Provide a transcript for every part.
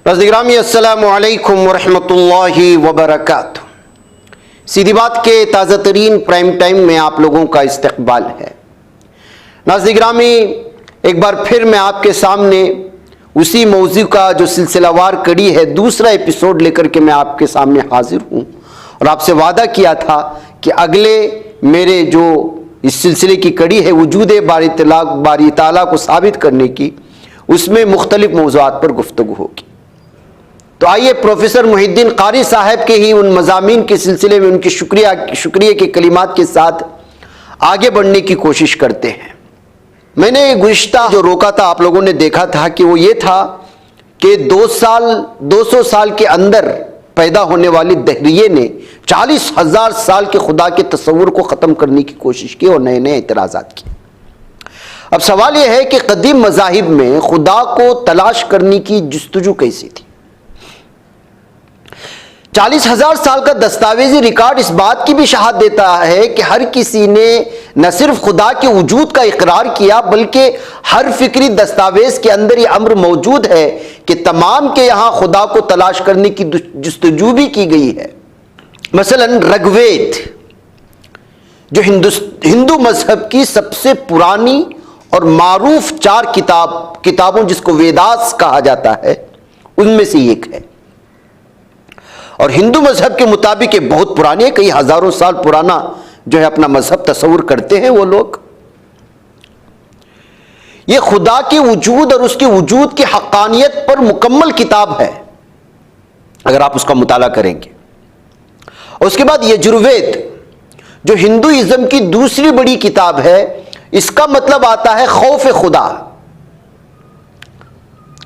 ناظرین گرامی السلام علیکم ورحمۃ اللہ وبرکاتہ۔ سیدھی بات کے تازہ ترین پرائم ٹائم میں آپ لوگوں کا استقبال ہے۔ ناظرین گرامی، ایک بار پھر میں آپ کے سامنے اسی موضوع کا جو سلسلہ وار کڑی ہے دوسرا ایپیسوڈ لے کر کے میں آپ کے سامنے حاضر ہوں، اور آپ سے وعدہ کیا تھا کہ اگلے میرے جو اس سلسلے کی کڑی ہے وجود باری تعالیٰ کو ثابت کرنے کی، اس میں مختلف موضوعات پر گفتگو ہوگی۔ تو آئیے پروفیسر محی الدین قاری صاحب کے ہی ان مضامین کے سلسلے میں ان کے شکریہ کے کلمات کے ساتھ آگے بڑھنے کی کوشش کرتے ہیں۔ میں نے گزشتہ جو روکا تھا آپ لوگوں نے دیکھا تھا کہ وہ یہ تھا کہ 200 سال کے اندر پیدا ہونے والی دہریے نے 40,000 سال کے خدا کے تصور کو ختم کرنے کی کوشش کی اور نئے اعتراضات کیے۔ اب سوال یہ ہے کہ قدیم مذاہب میں خدا کو تلاش کرنے کی جستجو کیسی تھی؟ 40,000 سال کا دستاویزی ریکارڈ اس بات کی بھی شہادت دیتا ہے کہ ہر کسی نے نہ صرف خدا کے وجود کا اقرار کیا بلکہ ہر فکری دستاویز کے اندر یہ امر موجود ہے کہ تمام کے یہاں خدا کو تلاش کرنے کی جستجو بھی کی گئی ہے۔ مثلا رگ وید جو ہندو مذہب کی سب سے پرانی اور معروف 4 کتابوں جس کو ویداس کہا جاتا ہے ان میں سے ایک ہے، اور ہندو مذہب کے مطابق یہ بہت پرانی ہے، کئی ہزاروں سال پرانا جو ہے اپنا مذہب تصور کرتے ہیں وہ لوگ۔ یہ خدا کے وجود اور اس کے وجود کی حقانیت پر مکمل کتاب ہے اگر آپ اس کا مطالعہ کریں گے۔ اور اس کے بعد یجروید جو ہندوازم کی دوسری بڑی کتاب ہے، اس کا مطلب آتا ہے خوف خدا،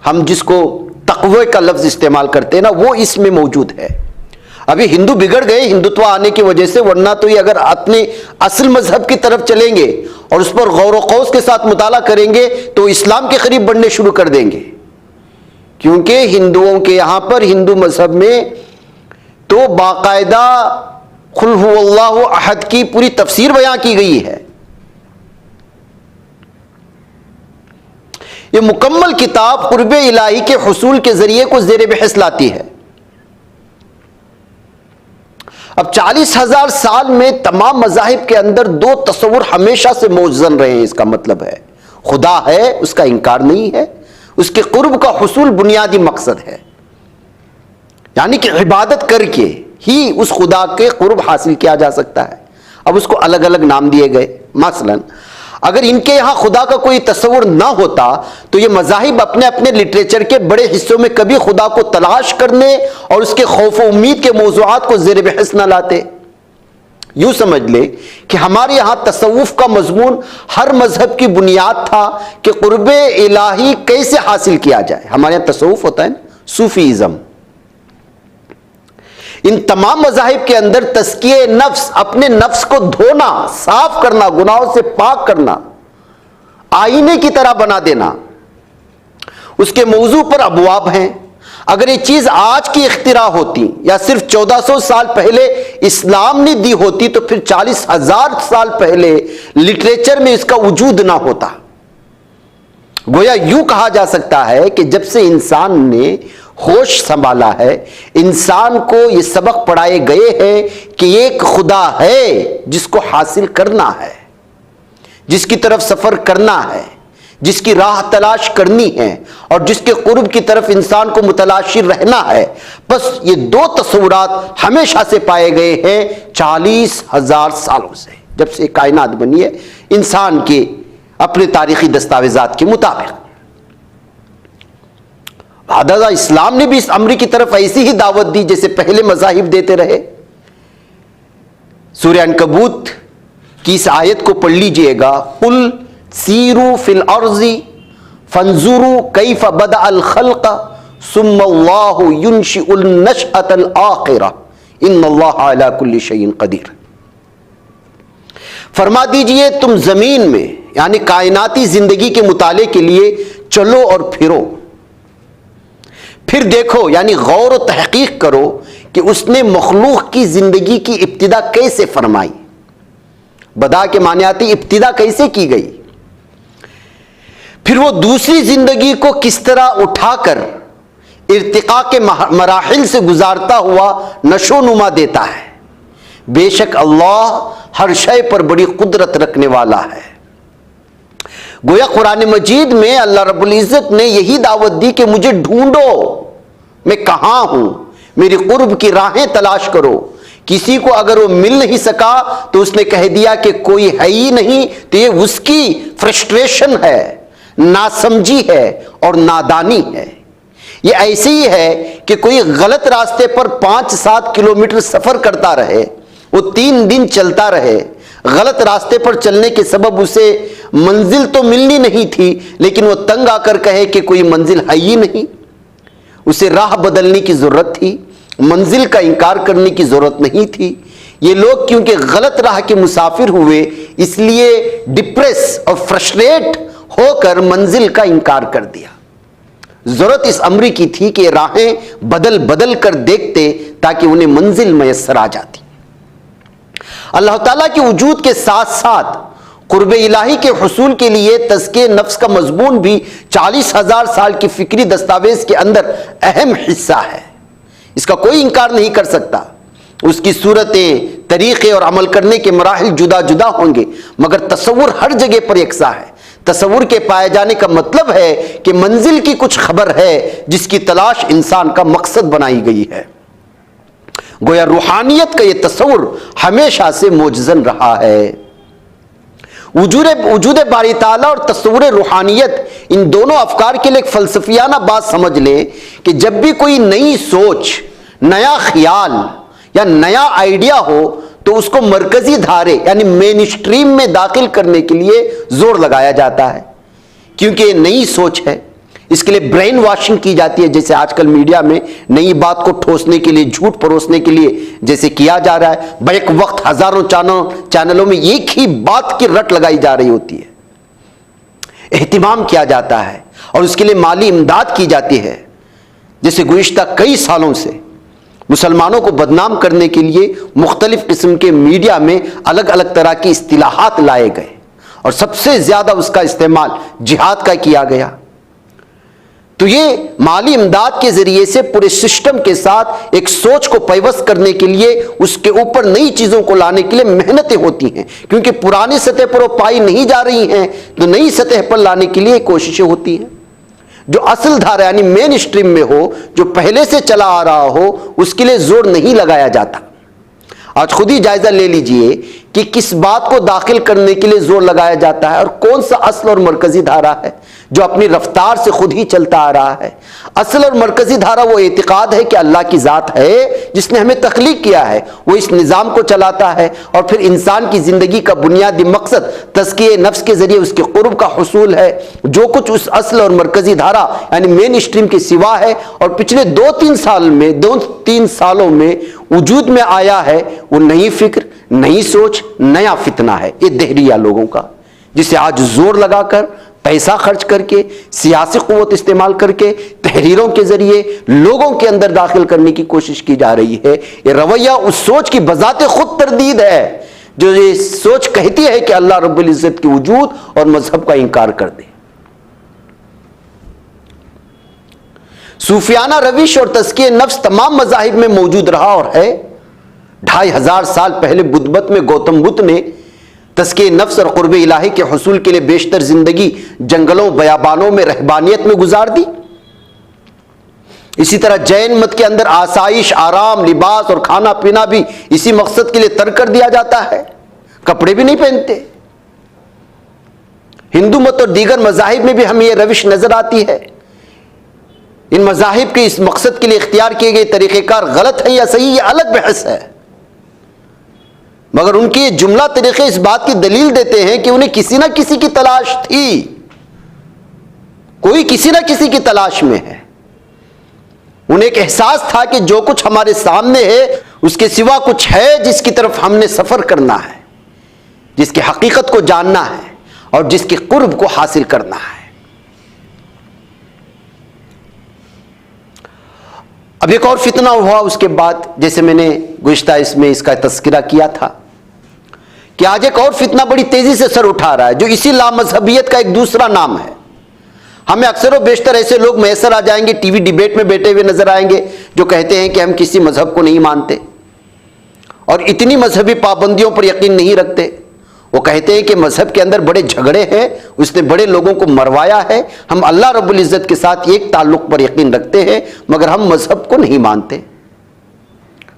ہم جس کو تقوی کا لفظ استعمال کرتے ہیں نا وہ اس میں موجود ہے۔ ابھی ہندو بگڑ گئے ہندوتوا آنے کی وجہ سے، ورنہ تو یہ اگر اپنے اصل مذہب کی طرف چلیں گے اور اس پر غور و خوض کے ساتھ مطالعہ کریں گے تو اسلام کے قریب بڑھنے شروع کر دیں گے، کیونکہ ہندوؤں کے یہاں پر ہندو مذہب میں تو باقاعدہ قل هو اللہ احد کی پوری تفسیر بیان کی گئی ہے۔ یہ مکمل کتاب قرب الہی کے حصول کے ذریعے کو زیر بحث لاتی ہے۔ اب 40,000 سال میں تمام مذاہب کے اندر 2 تصور ہمیشہ سے موزن رہے ہیں۔ اس کا مطلب ہے خدا ہے، اس کا انکار نہیں ہے، اس کے قرب کا حصول بنیادی مقصد ہے، یعنی کہ عبادت کر کے ہی اس خدا کے قرب حاصل کیا جا سکتا ہے۔ اب اس کو الگ الگ نام دیے گئے۔ مثلا اگر ان کے یہاں خدا کا کوئی تصور نہ ہوتا تو یہ مذاہب اپنے اپنے لٹریچر کے بڑے حصوں میں کبھی خدا کو تلاش کرنے اور اس کے خوف و امید کے موضوعات کو زیر بحث نہ لاتے۔ یوں سمجھ لے کہ ہمارے یہاں تصوف کا مضمون ہر مذہب کی بنیاد تھا کہ قرب الہی کیسے حاصل کیا جائے۔ ہمارے یہاں تصوف ہوتا ہے نا، صوفیزم۔ ان تمام مذاہب کے اندر تزکیہ نفس، اپنے نفس کو دھونا، صاف کرنا، گناہوں سے پاک کرنا، آئینے کی طرح بنا دینا، اس کے موضوع پر ابواب ہیں۔ اگر یہ چیز آج کی اختراع ہوتی یا صرف 1400 سال پہلے اسلام نے دی ہوتی تو پھر 40,000 سال پہلے لٹریچر میں اس کا وجود نہ ہوتا۔ گویا یوں کہا جا سکتا ہے کہ جب سے انسان نے ہوش سنبھالا ہے، انسان کو یہ سبق پڑھائے گئے ہیں کہ ایک خدا ہے جس کو حاصل کرنا ہے، جس کی طرف سفر کرنا ہے، جس کی راہ تلاش کرنی ہے اور جس کے قرب کی طرف انسان کو متلاشی رہنا ہے۔ بس یہ 2 تصورات ہمیشہ سے پائے گئے ہیں 40,000 سالوں سے، جب سے کائنات بنی ہے انسان کے اپنے تاریخی دستاویزات کے مطابق۔ لہذا اسلام نے بھی اس امر کی طرف ایسی ہی دعوت دی جیسے پہلے مذاہب دیتے رہے۔ سورہ عنکبوت کی اس آیت کو پڑھ لیجئے گا، قل سیروا فی الارض فانظروا کیف بدأ الخلق ثم اللہ ینشئ النشأۃ الآخرہ ان اللہ علی کل شیء قدیر۔ فرما دیجئے تم زمین میں یعنی کائناتی زندگی کے مطالعے کے لیے چلو اور پھر دیکھو یعنی غور و تحقیق کرو کہ اس نے مخلوق کی زندگی کی ابتدا کیسے فرمائی۔ بدا کے معنی آتی ابتدا کیسے کی گئی، پھر وہ دوسری زندگی کو کس طرح اٹھا کر ارتقاء کے مراحل سے گزارتا ہوا نشو نما دیتا ہے۔ بے شک اللہ ہر شے پر بڑی قدرت رکھنے والا ہے۔ گویا قرآن مجید میں اللہ رب العزت نے یہی دعوت دی کہ مجھے ڈھونڈو، میں کہاں ہوں، میری قرب کی راہیں تلاش کرو۔ کسی کو اگر وہ مل نہیں سکا تو اس نے کہہ دیا کہ کوئی ہے ہی نہیں، تو یہ اس کی فرسٹریشن ہے، ناسمجھی ہے اور نادانی ہے۔ یہ ایسے ہی ہے کہ کوئی غلط راستے پر 5-7 کلومیٹر سفر کرتا رہے، وہ 3 دن چلتا رہے، غلط راستے پر چلنے کے سبب اسے منزل تو ملنی نہیں تھی، لیکن وہ تنگ آ کر کہے کہ کوئی منزل ہے ہی نہیں۔ اسے راہ بدلنے کی ضرورت تھی، منزل کا انکار کرنے کی ضرورت نہیں تھی۔ یہ لوگ کیونکہ غلط راہ کے مسافر ہوئے، اس لیے ڈپریس اور فرسٹریٹ ہو کر منزل کا انکار کر دیا۔ ضرورت اس امر کی تھی کہ راہیں بدل بدل کر دیکھتے تاکہ انہیں منزل میسر آ جاتی۔ اللہ تعالیٰ کے وجود کے ساتھ ساتھ قرب الہی کے حصول کے لیے تزکیہ نفس کا مضمون بھی 40,000 سال کی فکری دستاویز کے اندر اہم حصہ ہے۔ اس کا کوئی انکار نہیں کر سکتا۔ اس کی صورتیں، طریقے اور عمل کرنے کے مراحل جدا جدا ہوں گے، مگر تصور ہر جگہ پر یکساں ہے۔ تصور کے پائے جانے کا مطلب ہے کہ منزل کی کچھ خبر ہے جس کی تلاش انسان کا مقصد بنائی گئی ہے۔ گویا روحانیت کا یہ تصور ہمیشہ سے موجزن رہا ہے۔ وجود باری تعالیٰ اور تصور روحانیت، ان دونوں افکار کے لیے ایک فلسفیانہ بات سمجھ لیں کہ جب بھی کوئی نئی سوچ، نیا خیال یا نیا آئیڈیا ہو تو اس کو مرکزی دھارے یعنی مین اسٹریم میں داخل کرنے کے لیے زور لگایا جاتا ہے، کیونکہ یہ نئی سوچ ہے۔ اس کے لیے برین واشنگ کی جاتی ہے، جیسے آج کل میڈیا میں نئی بات کو ٹھوسنے کے لیے، جھوٹ پروسنے کے لیے جیسے کیا جا رہا ہے۔ بیک وقت ہزاروں چینلوں میں ایک ہی بات کی رٹ لگائی جا رہی ہوتی ہے، اہتمام کیا جاتا ہے اور اس کے لیے مالی امداد کی جاتی ہے۔ جیسے گزشتہ کئی سالوں سے مسلمانوں کو بدنام کرنے کے لیے مختلف قسم کے میڈیا میں الگ الگ طرح کی اصطلاحات لائے گئے، اور سب سے زیادہ اس کا استعمال جہاد کا کیا گیا۔ تو یہ مالی امداد کے ذریعے سے پورے سسٹم کے ساتھ ایک سوچ کو پیوست کرنے کے لیے، اس کے اوپر نئی چیزوں کو لانے کے لیے محنتیں ہوتی ہیں، کیونکہ پرانی سطح پر وہ پائی نہیں جا رہی ہیں، تو نئی سطح پر لانے کے لیے کوششیں ہوتی ہیں۔ جو اصل دھارا یعنی مین اسٹریم میں ہو، جو پہلے سے چلا آ رہا ہو، اس کے لیے زور نہیں لگایا جاتا۔ آج خود ہی جائزہ لے لیجئے کہ کس بات کو داخل کرنے کے لیے زور لگایا جاتا ہے، اور کون سا اصل اور مرکزی دھارا ہے جو اپنی رفتار سے خود ہی چلتا آ رہا ہے۔ اصل اور مرکزی دھارا وہ اعتقاد ہے کہ اللہ کی ذات ہے جس نے ہمیں تخلیق کیا ہے، وہ اس نظام کو چلاتا ہے، اور پھر انسان کی زندگی کا بنیادی مقصد تزکیہ نفس کے ذریعے اس کے قرب کا حصول ہے۔ جو کچھ اس اصل اور مرکزی دھارا یعنی مین اسٹریم کے سوا ہے اور پچھلے 2-3 سالوں میں وجود میں آیا ہے، وہ نئی فکر، نئی سوچ، نیا فتنہ ہے۔ یہ دہریہ لوگوں کا، جسے آج زور لگا کر، پیسہ خرچ کر کے، سیاسی قوت استعمال کر کے، تحریروں کے ذریعے لوگوں کے اندر داخل کرنے کی کوشش کی جا رہی ہے۔ یہ رویہ اس سوچ کی بذات خود تردید ہے جو یہ سوچ کہتی ہے کہ اللہ رب العزت کے وجود اور مذہب کا انکار کر دے۔ صوفیانہ روش اور تزکیہ نفس تمام مذاہب میں موجود رہا اور ہے۔ 2500 سال پہلے بدھ مت میں گوتم بدھ نے تزکیہ نفس اور قرب الہی کے حصول کے لیے بیشتر زندگی جنگلوں، بیابانوں میں رہبانیت میں گزار دی۔ اسی طرح جین مت کے اندر آسائش، آرام، لباس اور کھانا پینا بھی اسی مقصد کے لیے ترک کر دیا جاتا ہے، کپڑے بھی نہیں پہنتے۔ ہندو مت اور دیگر مذاہب میں بھی ہمیں یہ روش نظر آتی ہے۔ ان مذاہب کے اس مقصد کے لیے اختیار کیے گئے طریقہ کار غلط ہیں یا صحیح، یہ الگ بحث ہے، مگر ان کے یہ جملہ طریقے اس بات کی دلیل دیتے ہیں کہ انہیں کسی نہ کسی کی تلاش تھی، کوئی کسی نہ کسی کی تلاش میں ہے۔ انہیں ایک احساس تھا کہ جو کچھ ہمارے سامنے ہے اس کے سوا کچھ ہے جس کی طرف ہم نے سفر کرنا ہے، جس کی حقیقت کو جاننا ہے اور جس کے قرب کو حاصل کرنا ہے۔ اب ایک اور فتنہ ہوا اس کے بعد، جیسے میں نے گزشتہ اس میں اس کا تذکرہ کیا تھا کہ آج ایک اور فتنہ بڑی تیزی سے سر اٹھا رہا ہے جو اسی لامذہبیت کا ایک دوسرا نام ہے۔ ہمیں اکثر و بیشتر ایسے لوگ میسر آ جائیں گے، ٹی وی ڈیبیٹ میں بیٹھے ہوئے نظر آئیں گے، جو کہتے ہیں کہ ہم کسی مذہب کو نہیں مانتے اور اتنی مذہبی پابندیوں پر یقین نہیں رکھتے۔ وہ کہتے ہیں کہ مذہب کے اندر بڑے جھگڑے ہیں، اس نے بڑے لوگوں کو مروایا ہے، ہم اللہ رب العزت کے ساتھ ایک تعلق پر یقین رکھتے ہیں مگر ہم مذہب کو نہیں مانتے،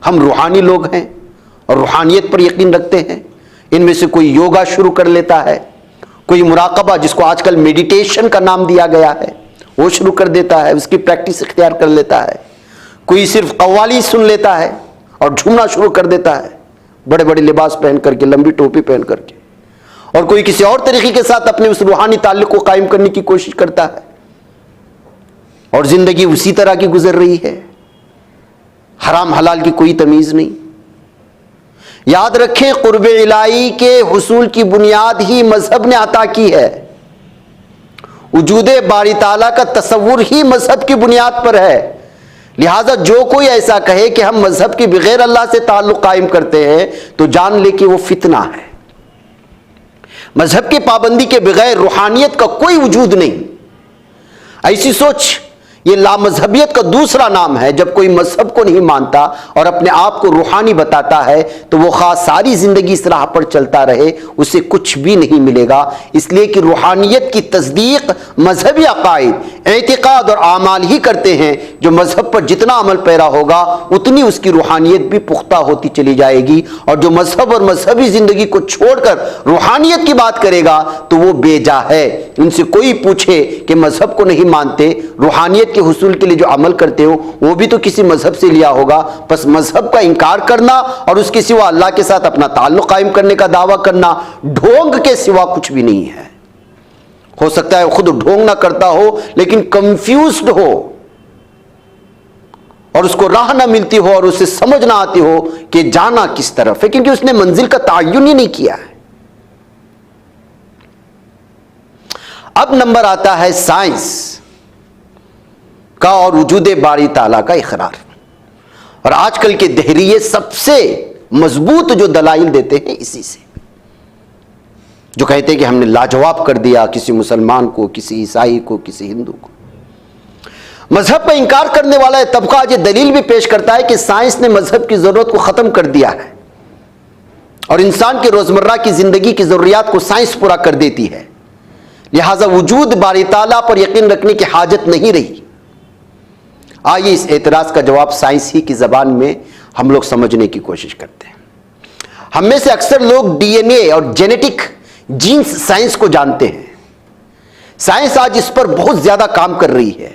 ہم روحانی لوگ ہیں اور روحانیت پر یقین رکھتے ہیں۔ ان میں سے کوئی یوگا شروع کر لیتا ہے، کوئی مراقبہ جس کو آج کل میڈیٹیشن کا نام دیا گیا ہے وہ شروع کر دیتا ہے، اس کی پریکٹس اختیار کر لیتا ہے، کوئی صرف قوالی سن لیتا ہے اور جھومنا شروع کر دیتا ہے، بڑے بڑے لباس پہن کر کے، لمبی ٹوپی پہن کر کے، اور کوئی کسی اور طریقے کے ساتھ اپنے اس روحانی تعلق کو قائم کرنے کی کوشش کرتا ہے اور زندگی اسی طرح کی گزر رہی ہے، حرام حلال کی کوئی تمیز نہیں۔ یاد رکھیں قرب الہی کے حصول کی بنیاد ہی مذہب نے عطا کی ہے، وجود باری تعالیٰ کا تصور ہی مذہب کی بنیاد پر ہے، لہٰذا جو کوئی ایسا کہے کہ ہم مذہب کے بغیر اللہ سے تعلق قائم کرتے ہیں تو جان لے کہ وہ فتنہ ہے۔ مذہب کی پابندی کے بغیر روحانیت کا کوئی وجود نہیں۔ ایسی سوچ یہ لامذہبیت کا دوسرا نام ہے۔ جب کوئی مذہب کو نہیں مانتا اور اپنے آپ کو روحانی بتاتا ہے تو وہ خواہ ساری زندگی اس راہ پر چلتا رہے اسے کچھ بھی نہیں ملے گا، اس لیے کہ روحانیت کی تصدیق مذہبی عقائد، اعتقاد اور اعمال ہی کرتے ہیں۔ جو مذہب پر جتنا عمل پیرا ہوگا اتنی اس کی روحانیت بھی پختہ ہوتی چلی جائے گی، اور جو مذہب اور مذہبی زندگی کو چھوڑ کر روحانیت کی بات کرے گا تو وہ بے جا ہے۔ ان سے کوئی پوچھے کہ مذہب کو نہیں مانتے، روحانیت کے حصول کے لیے جو عمل کرتے ہو وہ بھی تو کسی مذہب سے لیا ہوگا، پس مذہب کا انکار کرنا اور اس کے سوا اللہ کے ساتھ اپنا تعلق قائم کرنے کا دعویٰ کرنا ڈھونگ کے سوا کچھ بھی نہیں ہے۔ ہو سکتا ہے خود ڈھونگ نہ کرتا ہو لیکن کنفیوزڈ ہو اور اس کو راہ نہ ملتی ہو اور اسے سمجھ نہ آتی ہو کہ جانا کس طرف ہے، کیونکہ اس نے منزل کا تعین ہی نہیں کیا ہے۔ اب نمبر آتا ہے سائنس کا اور وجود باری تعالیٰ کا اقرار، اور آج کل کے دہریے سب سے مضبوط جو دلائل دیتے ہیں اسی سے، جو کہتے ہیں کہ ہم نے لاجواب کر دیا کسی مسلمان کو، کسی عیسائی کو، کسی ہندو کو۔ مذہب کا انکار کرنے والا یہ طبقہ آج یہ دلیل بھی پیش کرتا ہے کہ سائنس نے مذہب کی ضرورت کو ختم کر دیا ہے اور انسان کے روزمرہ کی زندگی کی ضروریات کو سائنس پورا کر دیتی ہے، لہٰذا وجود باری تعالیٰ پر یقین رکھنے کی حاجت نہیں رہی۔ آئیے اس اعتراض کا جواب سائنس ہی کی زبان میں ہم لوگ سمجھنے کی کوشش کرتے ہیں۔ ہم میں سے اکثر لوگ ڈی این اے اور جینیٹک جینز سائنس کو جانتے ہیں۔ سائنس آج اس پر بہت زیادہ کام کر رہی ہے۔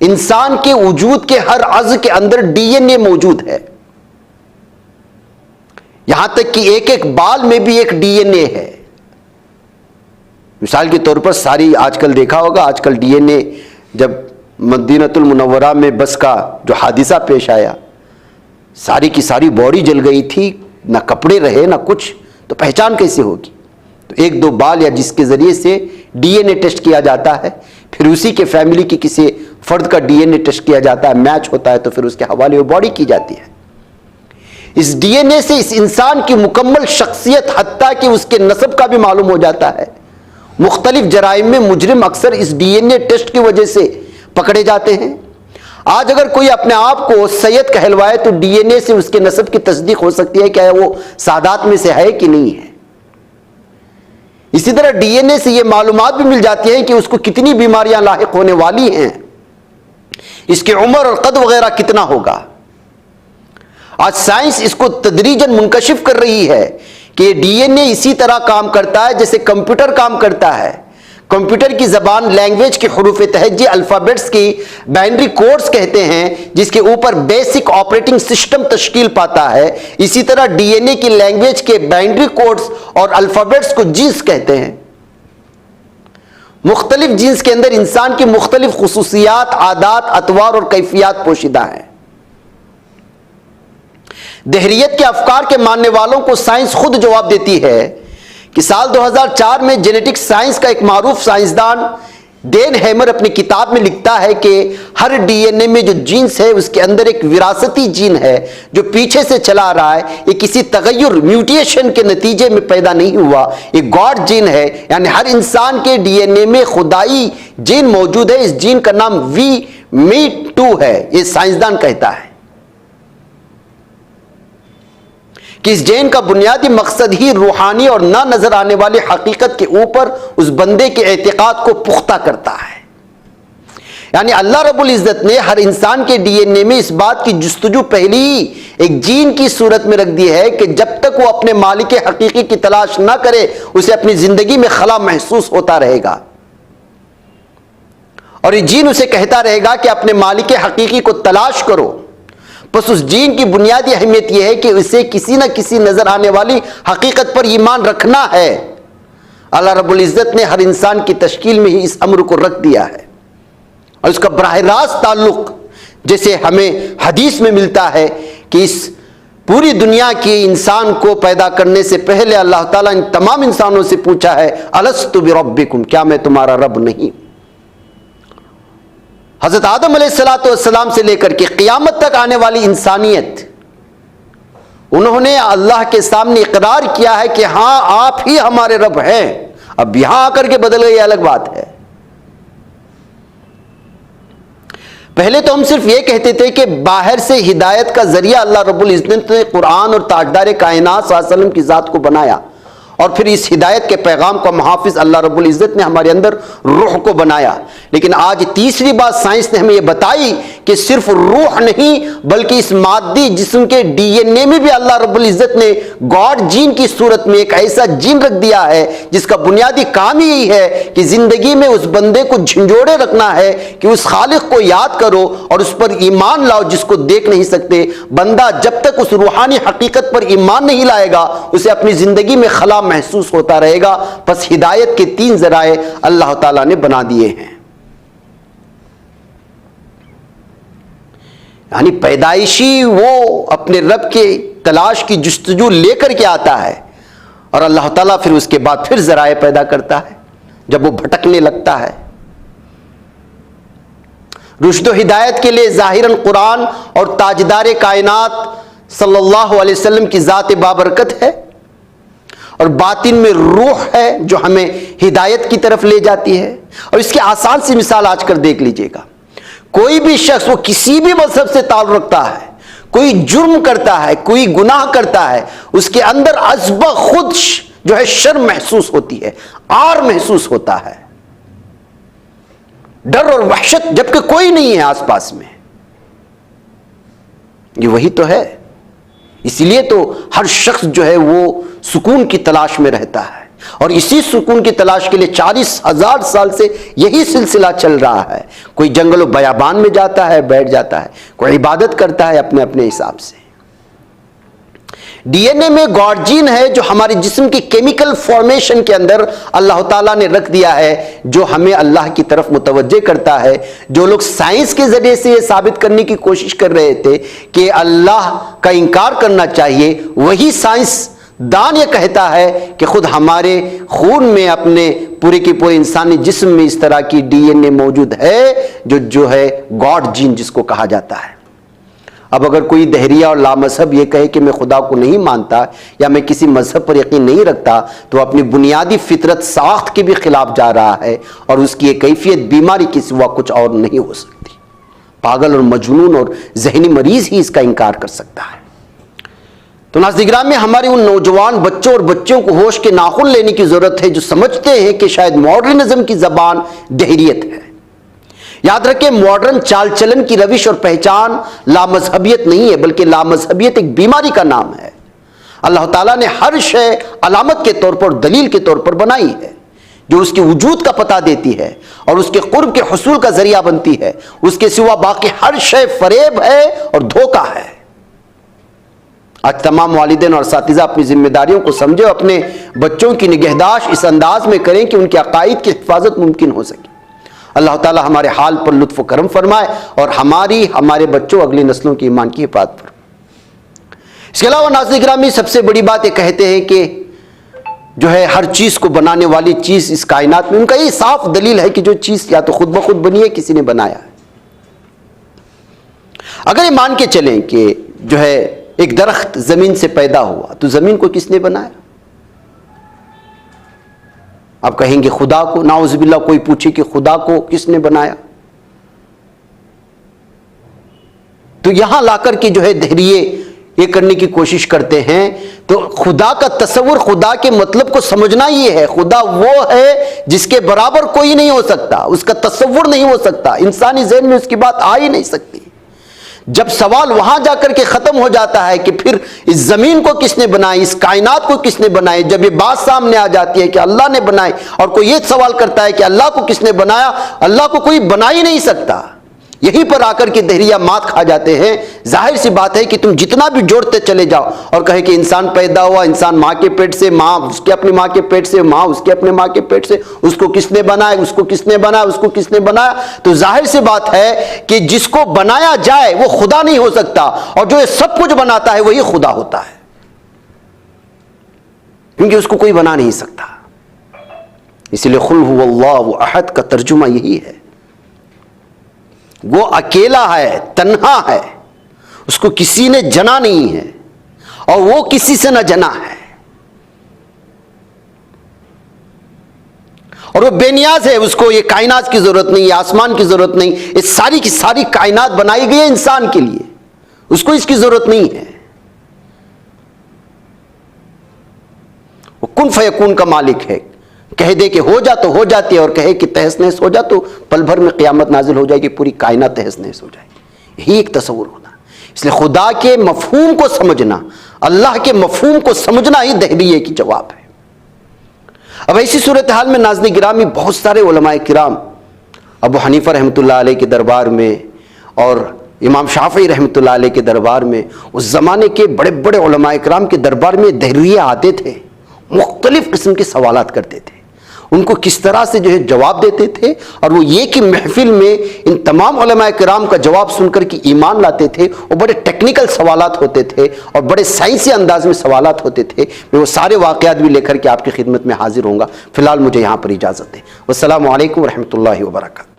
انسان کے وجود کے ہر عضو کے اندر ڈی این اے موجود ہے، یہاں تک کہ ایک ایک بال میں بھی ایک ڈی این اے ہے۔ مثال کے طور پر ساری آج کل دیکھا ہوگا، آج کل ڈی این اے جب مدینۃ المنورہ میں بس کا جو حادثہ پیش آیا، ساری کی ساری باڈی جل گئی تھی، نہ کپڑے رہے نہ کچھ، تو پہچان کیسے ہوگی؟ تو ایک دو بال یا جس کے ذریعے سے ڈی این اے ٹیسٹ کیا جاتا ہے، پھر اسی کے فیملی کی کسی فرد کا ڈی این اے ٹیسٹ کیا جاتا ہے، میچ ہوتا ہے تو پھر اس کے حوالے وہ باڈی کی جاتی ہے۔ اس ڈی این اے سے اس انسان کی مکمل شخصیت حتیٰ کہ اس کے نسب کا بھی معلوم ہو جاتا ہے۔ مختلف جرائم میں مجرم اکثر اس ڈی این اے ٹیسٹ کی وجہ سے پکڑے جاتے ہیں۔ آج اگر کوئی اپنے آپ کو سید کہلوائے تو ڈی این اے سے اس کے نسب کی تصدیق ہو سکتی ہے کہ وہ سادات میں سے ہے کہ نہیں ہے۔ اسی طرح ڈی این اے سے یہ معلومات بھی مل جاتی ہیں کہ اس کو کتنی بیماریاں لاحق ہونے والی ہیں، اس کی عمر اور قد وغیرہ کتنا ہوگا۔ آج سائنس اس کو تدریجاً منکشف کر رہی ہے کہ ڈی این اے اسی طرح کام کرتا ہے جیسے کمپیوٹر کام کرتا ہے۔ کمپیوٹر کی زبان لینگویج کے حروف تہجی الفابیٹس کی بائنری کوڈز کہتے ہیں، جس کے اوپر بیسک آپریٹنگ سسٹم تشکیل پاتا ہے۔ اسی طرح ڈی این اے کی لینگویج کے بائنری کوڈز اور الفابیٹس کو جینز کہتے ہیں۔ مختلف جینز کے اندر انسان کی مختلف خصوصیات، عادات، اطوار اور کیفیات پوشیدہ ہیں۔ دہریت کے افکار کے ماننے والوں کو سائنس خود جواب دیتی ہے کہ سال 2004 میں جینیٹک سائنس کا ایک معروف سائنسدان دین ہیمر اپنی کتاب میں لکھتا ہے کہ ہر ڈی این اے میں جو جینس ہے اس کے اندر ایک وراثتی جین ہے جو پیچھے سے چلا آ رہا ہے. یہ کسی تغیر میوٹیشن کے نتیجے میں پیدا نہیں ہوا, یہ گاڈ جین ہے. یعنی ہر انسان کے ڈی این اے میں خدائی جین موجود ہے. اس جین کا نام VME2 ہے. یہ سائنسدان کہتا ہے کہ اس جین کا بنیادی مقصد ہی روحانی اور نہ نظر آنے والی حقیقت کے اوپر اس بندے کے اعتقاد کو پختہ کرتا ہے. یعنی اللہ رب العزت نے ہر انسان کے ڈی این اے میں اس بات کی جستجو پہلی ایک جین کی صورت میں رکھ دی ہے کہ جب تک وہ اپنے مالک حقیقی کی تلاش نہ کرے اسے اپنی زندگی میں خلا محسوس ہوتا رہے گا, اور یہ جین اسے کہتا رہے گا کہ اپنے مالک حقیقی کو تلاش کرو. بس اس جین کی بنیادی اہمیت یہ ہے کہ اسے کسی نہ کسی نظر آنے والی حقیقت پر ایمان رکھنا ہے. اللہ رب العزت نے ہر انسان کی تشکیل میں ہی اس امر کو رکھ دیا ہے, اور اس کا براہ راست تعلق جیسے ہمیں حدیث میں ملتا ہے کہ اس پوری دنیا کی انسان کو پیدا کرنے سے پہلے اللہ تعالیٰ ان تمام انسانوں سے پوچھا ہے الست بربکم, کیا میں تمہارا رب نہیں؟ حضرت آدم علیہ السلام سے لے کر کے قیامت تک آنے والی انسانیت, انہوں نے اللہ کے سامنے اقرار کیا ہے کہ ہاں آپ ہی ہمارے رب ہیں. اب یہاں آ کر کے بدل گئی, یہ الگ بات ہے. پہلے تو ہم صرف یہ کہتے تھے کہ باہر سے ہدایت کا ذریعہ اللہ رب العزت نے قرآن اور تاجدار کائنات صلی اللہ علیہ وسلم کی ذات کو بنایا, اور پھر اس ہدایت کے پیغام کا محافظ اللہ رب العزت نے ہمارے اندر روح کو بنایا. لیکن آج تیسری بات سائنس نے ہمیں یہ بتائی کہ صرف روح نہیں بلکہ اس مادی جسم کے ڈی این اے میں بھی اللہ رب العزت نے گاڈ جین کی صورت میں ایک ایسا جین رکھ دیا ہے جس کا بنیادی کام یہی ہے کہ زندگی میں اس بندے کو جھنجھوڑے رکھنا ہے کہ اس خالق کو یاد کرو اور اس پر ایمان لاؤ جس کو دیکھ نہیں سکتے. بندہ جب تک اس روحانی حقیقت پر ایمان نہیں لائے گا اسے اپنی زندگی میں خلا محسوس ہوتا رہے گا. پس ہدایت کے 3 ذرائع اللہ تعالیٰ نے بنا دیے ہیں. یعنی پیدائشی وہ اپنے رب کے تلاش کی جستجو لے کر کے آتا ہے, اور اللہ تعالیٰ پھر اس کے بعد پھر ذرائع پیدا کرتا ہے جب وہ بھٹکنے لگتا ہے. رشد و ہدایت کے لیے ظاہراً قرآن اور تاجدار کائنات صلی اللہ علیہ وسلم کی ذات بابرکت ہے, اور باطن میں روح ہے جو ہمیں ہدایت کی طرف لے جاتی ہے. اور اس کی آسان سی مثال آج کر دیکھ لیجئے گا. کوئی بھی شخص وہ کسی بھی مذہب سے تعلق رکھتا ہے, کوئی جرم کرتا ہے, کوئی گناہ کرتا ہے, اس کے اندر عذب خود جو ہے شرم محسوس ہوتی ہے, عار محسوس ہوتا ہے, ڈر اور وحشت, جبکہ کوئی نہیں ہے آس پاس میں. یہ وہی تو ہے. اسی لیے تو ہر شخص جو ہے وہ سکون کی تلاش میں رہتا ہے, اور اسی سکون کی تلاش کے لیے 40,000 سال سے یہی سلسلہ چل رہا ہے. کوئی جنگل و بیابان میں جاتا ہے, بیٹھ جاتا ہے, کوئی عبادت کرتا ہے اپنے اپنے حساب سے. ڈی این اے میں گاڈ جین ہے جو ہمارے جسم کی کیمیکل فارمیشن کے اندر اللہ تعالیٰ نے رکھ دیا ہے, جو ہمیں اللہ کی طرف متوجہ کرتا ہے. جو لوگ سائنس کے ذریعے سے یہ ثابت کرنے کی کوشش کر رہے تھے کہ اللہ کا انکار کرنا چاہیے, وہی سائنس دان یہ کہتا ہے کہ خود ہمارے خون میں اپنے پورے کے پورے انسانی جسم میں اس طرح کی ڈی این اے موجود ہے جو ہے گاڈ جین جس کو کہا جاتا ہے. اب اگر کوئی دہریہ اور لامذہب یہ کہے کہ میں خدا کو نہیں مانتا یا میں کسی مذہب پر یقین نہیں رکھتا تو اپنی بنیادی فطرت ساخت کے بھی خلاف جا رہا ہے, اور اس کی ایک کیفیت بیماری کے سوا کچھ اور نہیں ہو سکتی. پاگل اور مجنون اور ذہنی مریض ہی اس کا انکار کر سکتا ہے. تو ناظرین گرامی, ہمارے ان نوجوان بچوں اور بچوں کو ہوش کے ناخن لینے کی ضرورت ہے جو سمجھتے ہیں کہ شاید ماڈرنزم کی زبان دہریت ہے. یاد رکھیں, ماڈرن چال چلن کی روش اور پہچان لامذہبیت نہیں ہے بلکہ لامذہبیت ایک بیماری کا نام ہے. اللہ تعالیٰ نے ہر شے علامت کے طور پر, دلیل کے طور پر بنائی ہے جو اس کے وجود کا پتہ دیتی ہے اور اس کے قرب کے حصول کا ذریعہ بنتی ہے. اس کے سوا باقی ہر شے فریب ہے اور دھوکہ ہے. آج تمام والدین اور اساتذہ اپنی ذمہ داریوں کو سمجھے اور اپنے بچوں کی نگہداشت اس انداز میں کریں کہ ان کے عقائد کی حفاظت ممکن ہو سکے. اللہ تعالی ہمارے حال پر لطف و کرم فرمائے اور ہمارے بچوں اگلی نسلوں کی ایمان کی حفاظت فرمائے. اس کے علاوہ ناظرین گرامی, سب سے بڑی بات یہ کہتے ہیں کہ جو ہے ہر چیز کو بنانے والی چیز اس کائنات میں، ان کا یہ صاف دلیل ہے کہ جو چیز یا تو خود بخود بنی ہے، کسی نے بنایا ہے۔ اگر یہ مان کے چلیں کہ جو ہے ایک درخت زمین سے پیدا ہوا تو زمین کو کس نے بنایا؟ آپ کہیں گے خدا کو۔ نعوذ باللہ کوئی پوچھے کہ خدا کو کس نے بنایا؟ تو یہاں لا کر کے جو ہے دہریے یہ کرنے کی کوشش کرتے ہیں۔ تو خدا کا تصور، خدا کے مطلب کو سمجھنا یہ ہے، خدا وہ ہے جس کے برابر کوئی نہیں ہو سکتا، اس کا تصور نہیں ہو سکتا، انسانی ذہن میں اس کی بات آ ہی نہیں سکتی۔ جب سوال وہاں جا کر کے ختم ہو جاتا ہے کہ پھر اس زمین کو کس نے بنائی، اس کائنات کو کس نے بنائی، جب یہ بات سامنے آ جاتی ہے کہ اللہ نے بنائی، اور کوئی یہ سوال کرتا ہے کہ اللہ کو کس نے بنایا، اللہ کو کوئی بنا ہی نہیں سکتا، یہیں پر آ کر کے دہریہ مات کھا جاتے ہیں۔ ظاہر سی بات ہے کہ تم جتنا بھی جوڑتے چلے جاؤ اور کہے کہ انسان پیدا ہوا، انسان ماں کے پیٹ سے، ماں اس کے اپنی ماں کے پیٹ سے، ماں اس کے اپنے ماں کے پیٹ سے، اس کو کس نے بنایا، اس کو کس نے بنایا، اس کو کس نے بنایا، تو ظاہر سی بات ہے کہ جس کو بنایا جائے وہ خدا نہیں ہو سکتا، اور جو یہ سب کچھ بناتا ہے وہی خدا ہوتا ہے، کیونکہ اس کو کوئی بنا نہیں سکتا۔ اسی لیے قل هو اللہ احد کا ترجمہ یہی ہے، وہ اکیلا ہے، تنہا ہے، اس کو کسی نے جنا نہیں ہے اور وہ کسی سے نہ جنا ہے، اور وہ بے نیاز ہے، اس کو یہ کائنات کی ضرورت نہیں، یہ آسمان کی ضرورت نہیں، یہ ساری کی ساری کائنات بنائی گئی ہے انسان کے لیے، اس کو اس کی ضرورت نہیں ہے۔ وہ کن فیکون کا مالک ہے، کہہ دے کہ ہو جا تو ہو جاتی ہے، اور کہے کہ تہس نہس ہو جا تو پل بھر میں قیامت نازل ہو جائے گی، پوری کائنات تہس نہس ہو جائے گی۔ یہی ایک تصور ہونا۔ اس لیے خدا کے مفہوم کو سمجھنا، اللہ کے مفہوم کو سمجھنا ہی دہریے کی جواب ہے۔ اب ایسی صورتحال میں ناظرین گرامی بہت سارے علماء کرام ابو حنیفہ رحمۃ اللہ علیہ کے دربار میں اور امام شافعی رحمۃ اللہ علیہ کے دربار میں، اس زمانے کے بڑے بڑے علماء کرام کے دربار میں دہریے آتے تھے، مختلف قسم کے سوالات کرتے تھے، ان کو کس طرح سے جو ہے جواب دیتے تھے، اور وہ یہ کہ محفل میں ان تمام علماء کرام کا جواب سن کر کے ایمان لاتے تھے۔ وہ بڑے ٹیکنیکل سوالات ہوتے تھے اور بڑے سائنسی انداز میں سوالات ہوتے تھے۔ میں وہ سارے واقعات بھی لے کر کے آپ کی خدمت میں حاضر ہوں گا۔ فی الحال مجھے یہاں پر اجازت دیں۔ والسلام علیکم ورحمۃ اللہ وبرکاتہ۔